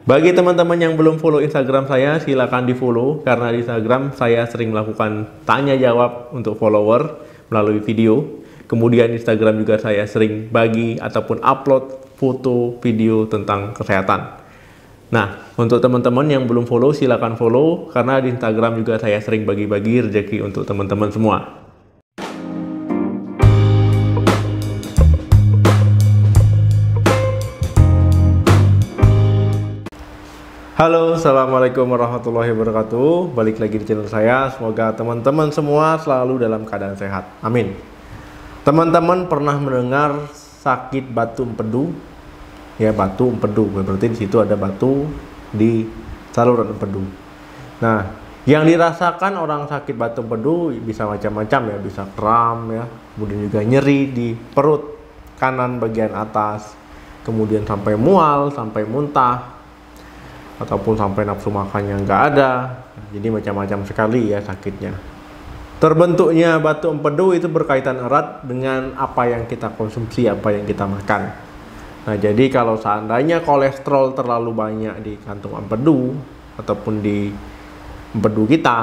Bagi teman-teman yang belum follow Instagram saya, silakan di follow karena di Instagram saya sering melakukan tanya jawab untuk follower melalui video. Kemudian Instagram juga saya sering bagi ataupun upload foto video tentang kesehatan. Nah, untuk teman-teman yang belum follow, silakan follow karena di Instagram juga saya sering bagi-bagi rezeki untuk teman-teman semua. Halo, assalamualaikum warahmatullahi wabarakatuh. Balik lagi di channel saya. Semoga teman-teman semua selalu dalam keadaan sehat. Amin. Teman-teman pernah mendengar sakit batu empedu? Ya, batu empedu. Berarti di situ ada batu di saluran empedu. Nah, yang dirasakan orang sakit batu empedu bisa macam-macam ya, bisa kram ya, kemudian juga nyeri di perut kanan bagian atas, kemudian sampai mual, sampai muntah, ataupun sampai nafsu makannya nggak ada. Jadi macam-macam sekali ya sakitnya. Terbentuknya batu empedu itu berkaitan erat dengan apa yang kita konsumsi, apa yang kita makan. Nah, jadi kalau seandainya kolesterol terlalu banyak di kantung empedu ataupun di empedu kita,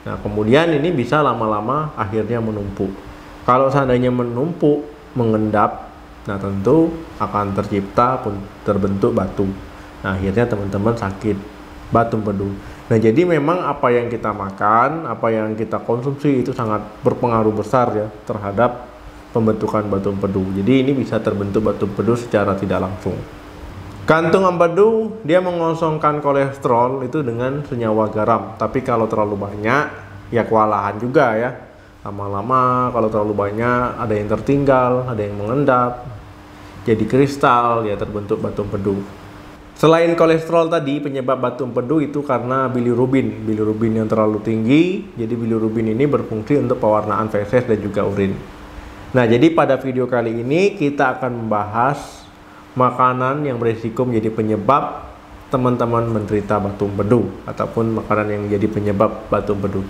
nah kemudian ini bisa lama-lama akhirnya menumpuk. Kalau seandainya menumpuk, mengendap, nah tentu akan tercipta pun terbentuk batu. Nah, akhirnya teman-teman sakit batu empedu. Nah, jadi memang apa yang kita makan, apa yang kita konsumsi itu sangat berpengaruh besar ya terhadap pembentukan batu empedu. Jadi ini bisa terbentuk batu empedu secara tidak langsung. Kantung empedu dia mengosongkan kolesterol itu dengan senyawa garam. Tapi kalau terlalu banyak ya kewalahan juga ya. Lama-lama kalau terlalu banyak ada yang tertinggal, ada yang mengendap, jadi kristal ya terbentuk batu empedu. Selain kolesterol tadi, penyebab batu empedu itu karena bilirubin. Bilirubin yang terlalu tinggi, jadi bilirubin ini berfungsi untuk pewarnaan feses dan juga urin. Nah, jadi pada video kali ini kita akan membahas makanan yang berisiko menjadi penyebab teman-teman menderita batu empedu ataupun makanan yang menjadi penyebab batu empedu.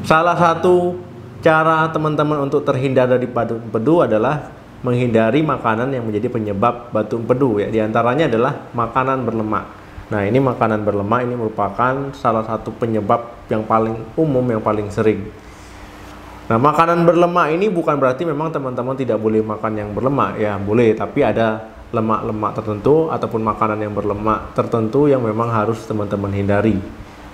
Salah satu cara teman-teman untuk terhindar dari batu empedu adalah menghindari makanan yang menjadi penyebab batu empedu ya. Di antaranya adalah makanan berlemak. Nah, ini makanan berlemak ini merupakan salah satu penyebab yang paling umum, yang paling sering. Nah, makanan berlemak ini bukan berarti memang teman-teman tidak boleh makan yang berlemak ya, boleh, tapi ada lemak-lemak tertentu ataupun makanan yang berlemak tertentu yang memang harus teman-teman hindari.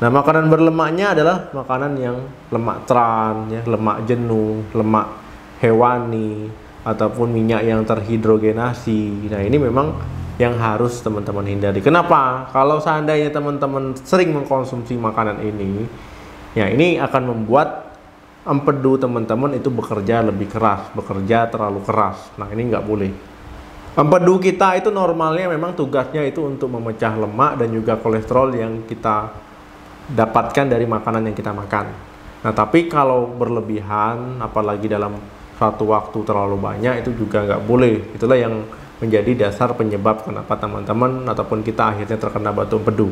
Nah, makanan berlemaknya adalah makanan yang lemak trans ya, lemak jenuh, lemak hewani, ataupun minyak yang terhidrogenasi. Nah, ini memang yang harus teman-teman hindari. Kenapa? Kalau seandainya teman-teman sering mengkonsumsi makanan ini, ya ini akan membuat empedu teman-teman itu bekerja lebih keras, bekerja terlalu keras. Nah, ini nggak boleh. Empedu kita itu normalnya memang tugasnya itu untuk memecah lemak dan juga kolesterol yang kita dapatkan dari makanan yang kita makan. Nah, tapi kalau berlebihan, apalagi dalam satu waktu terlalu banyak, itu juga nggak boleh. Itulah yang menjadi dasar penyebab kenapa teman-teman ataupun kita akhirnya terkena batu empedu.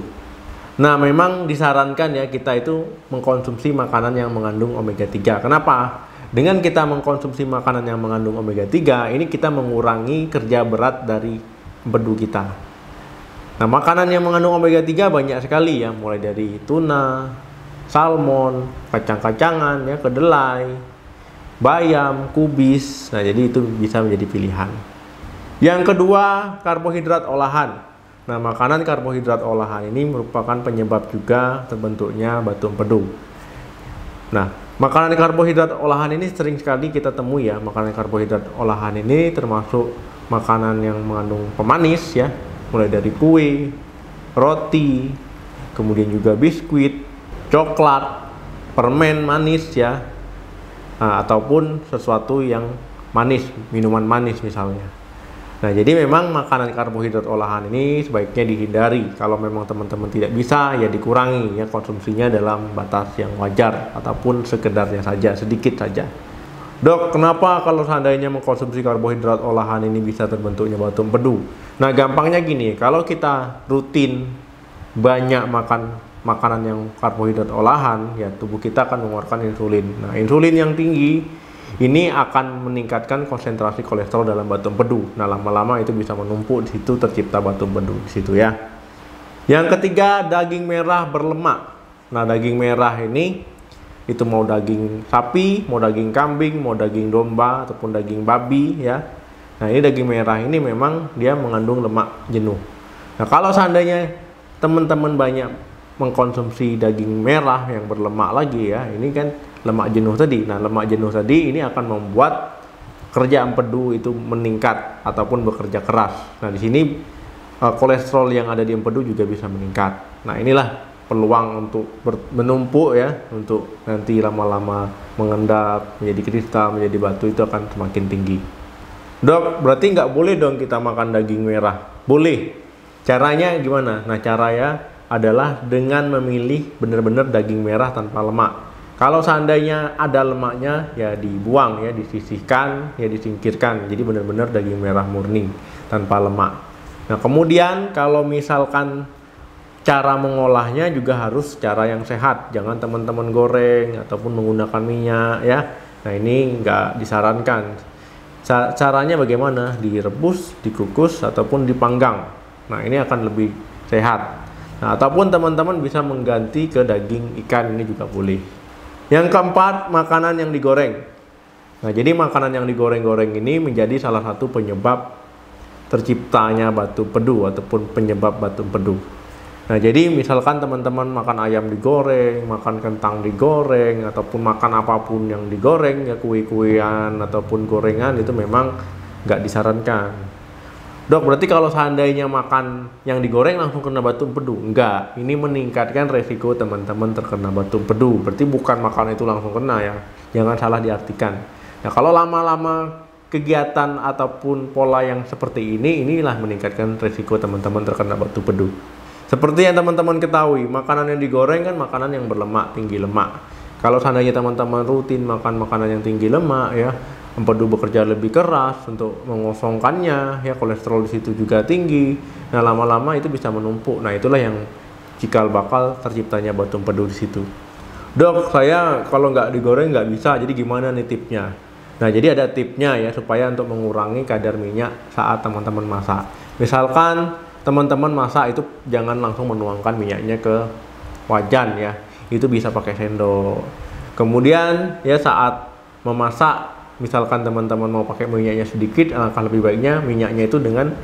Nah, memang disarankan ya kita itu mengkonsumsi makanan yang mengandung omega 3. Kenapa? Dengan kita mengkonsumsi makanan yang mengandung omega 3, ini kita mengurangi kerja berat dari empedu kita. Nah, makanan yang mengandung omega 3 banyak sekali ya, mulai dari tuna, salmon, kacang-kacangan ya, kedelai, bayam, kubis. Nah, jadi itu bisa menjadi pilihan. Yang kedua, karbohidrat olahan. Nah, makanan karbohidrat olahan ini merupakan penyebab juga terbentuknya batu empedu. Nah, makanan karbohidrat olahan ini sering sekali kita temui ya. Makanan karbohidrat olahan ini termasuk makanan yang mengandung pemanis ya, mulai dari kue, roti, kemudian juga biskuit, coklat, permen manis ya. Nah, ataupun sesuatu yang manis, minuman manis misalnya. Nah, jadi memang makanan karbohidrat olahan ini sebaiknya dihindari. Kalau memang teman-teman tidak bisa, ya dikurangi ya konsumsinya dalam batas yang wajar ataupun sekedarnya saja, sedikit saja. Dok, kenapa kalau seandainya mengkonsumsi karbohidrat olahan ini bisa terbentuknya batu empedu? Nah, gampangnya gini, kalau kita rutin banyak makan makanan yang karbohidrat olahan, ya tubuh kita akan mengeluarkan insulin. Nah, insulin yang tinggi ini akan meningkatkan konsentrasi kolesterol dalam batu empedu. Nah, lama-lama itu bisa menumpuk, di situ tercipta batu empedu di situ ya. Yang ketiga, daging merah berlemak. Nah, daging merah ini itu mau daging sapi, mau daging kambing, mau daging domba ataupun daging babi ya. Nah, ini daging merah ini memang dia mengandung lemak jenuh. Nah, kalau seandainya teman-teman banyak mengkonsumsi daging merah yang berlemak lagi ya, ini kan lemak jenuh tadi. Nah, lemak jenuh tadi ini akan membuat kerja empedu itu meningkat ataupun bekerja keras. Nah, di sini kolesterol yang ada di empedu juga bisa meningkat. Nah, inilah peluang untuk menumpuk ya, untuk nanti lama-lama mengendap menjadi kristal, menjadi batu itu akan semakin tinggi. Dok, berarti nggak boleh dong kita makan daging merah? Boleh. Caranya gimana? Nah, caranya adalah dengan memilih benar-benar daging merah tanpa lemak. Kalau seandainya ada lemaknya ya dibuang ya, disisihkan ya, disingkirkan. Jadi benar-benar daging merah murni tanpa lemak. Nah, kemudian kalau misalkan cara mengolahnya juga harus cara yang sehat. Jangan teman-teman goreng ataupun menggunakan minyak ya. Nah, ini nggak disarankan. Caranya bagaimana? Direbus, dikukus ataupun dipanggang. Nah, ini akan lebih sehat. Nah, ataupun teman-teman bisa mengganti ke daging ikan, ini juga boleh. Yang keempat, makanan yang digoreng. Nah, jadi makanan yang digoreng-goreng ini menjadi salah satu penyebab terciptanya batu empedu ataupun penyebab batu empedu. Nah, jadi misalkan teman-teman makan ayam digoreng, makan kentang digoreng, ataupun makan apapun yang digoreng ya, kue-kuean ataupun gorengan, itu memang nggak disarankan. Dok, berarti kalau seandainya makan yang digoreng langsung kena batu empedu? Enggak, ini meningkatkan resiko teman-teman terkena batu empedu. Berarti bukan makan itu langsung kena ya, jangan salah diartikan. Nah, kalau lama-lama kegiatan ataupun pola yang seperti ini, inilah meningkatkan resiko teman-teman terkena batu empedu. Seperti yang teman-teman ketahui, makanan yang digoreng kan makanan yang berlemak, tinggi lemak. Kalau seandainya teman-teman rutin makan makanan yang tinggi lemak ya, empedu bekerja lebih keras untuk mengosongkannya ya, kolesterol di situ juga tinggi. Nah, lama-lama itu bisa menumpuk. Nah, itulah yang cikal bakal terciptanya batu empedu di situ. Dok, saya kalau nggak digoreng nggak bisa, jadi gimana nih tipnya? Nah, jadi ada tipnya ya, supaya untuk mengurangi kadar minyak saat teman-teman masak. Misalkan teman-teman masak itu jangan langsung menuangkan minyaknya ke wajan ya, itu bisa pakai sendok. Kemudian ya, saat memasak misalkan teman-teman mau pakai minyaknya sedikit, alangkah lebih baiknya minyaknya itu dengan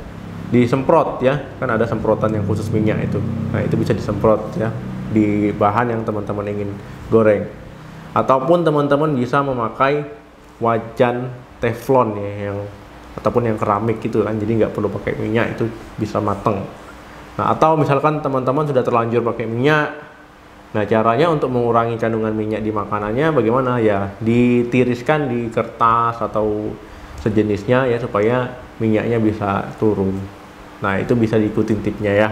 disemprot ya, kan ada semprotan yang khusus minyak itu. Nah, itu bisa disemprot ya di bahan yang teman-teman ingin goreng. Ataupun teman-teman bisa memakai wajan teflon ya, yang ataupun yang keramik gitu kan, jadi nggak perlu pakai minyak, itu bisa mateng. Nah, atau misalkan teman-teman sudah terlanjur pakai minyak, nah caranya untuk mengurangi kandungan minyak di makanannya bagaimana ya, ditiriskan di kertas atau sejenisnya ya, supaya minyaknya bisa turun. Nah, itu bisa diikutin tipnya ya.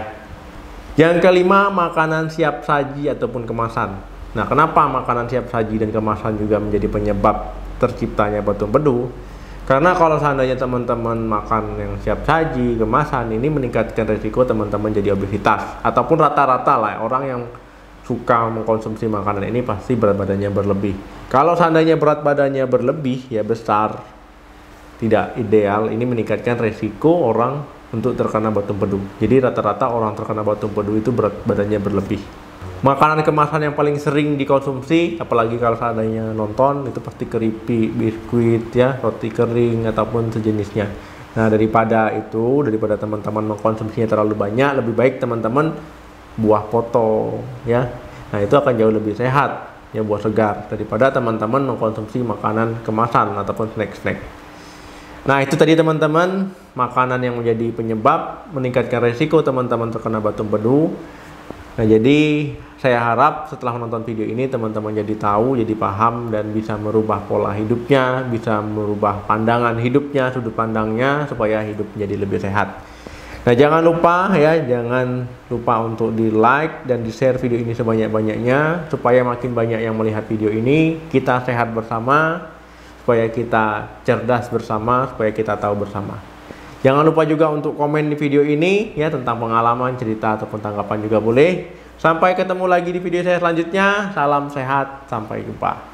Yang kelima, makanan siap saji ataupun kemasan. Nah, kenapa makanan siap saji dan kemasan juga menjadi penyebab terciptanya batu empedu? Karena kalau seandainya teman-teman makan yang siap saji, kemasan, ini meningkatkan resiko teman-teman jadi obesitas. Ataupun rata-rata lah orang yang suka mengkonsumsi makanan ini pasti berat badannya berlebih. Kalau seandainya berat badannya berlebih ya, besar, tidak ideal, ini meningkatkan resiko orang untuk terkena batu empedu. Jadi rata-rata orang terkena batu empedu itu berat badannya berlebih. Makanan kemasan yang paling sering dikonsumsi, apalagi kalau seandainya nonton, itu pasti keripik, biskuit ya, roti kering ataupun sejenisnya. Nah, daripada teman-teman mengkonsumsinya terlalu banyak, lebih baik teman-teman buah potong ya. Nah, itu akan jauh lebih sehat ya, buah segar, daripada teman-teman mengkonsumsi makanan kemasan ataupun snack-snack. Nah, itu tadi teman-teman, makanan yang menjadi penyebab meningkatkan resiko teman-teman terkena batu empedu. Nah, jadi saya harap setelah menonton video ini teman-teman jadi tahu, jadi paham, dan bisa merubah pola hidupnya, bisa merubah pandangan hidupnya, sudut pandangnya, supaya hidup menjadi lebih sehat. Nah, jangan lupa untuk di like dan di share video ini sebanyak-banyaknya, supaya makin banyak yang melihat video ini. Kita sehat bersama, supaya kita cerdas bersama, supaya kita tahu bersama. Jangan lupa juga untuk komen di video ini ya, tentang pengalaman, cerita, ataupun tanggapan juga boleh. Sampai ketemu lagi di video saya selanjutnya. Salam sehat, sampai jumpa.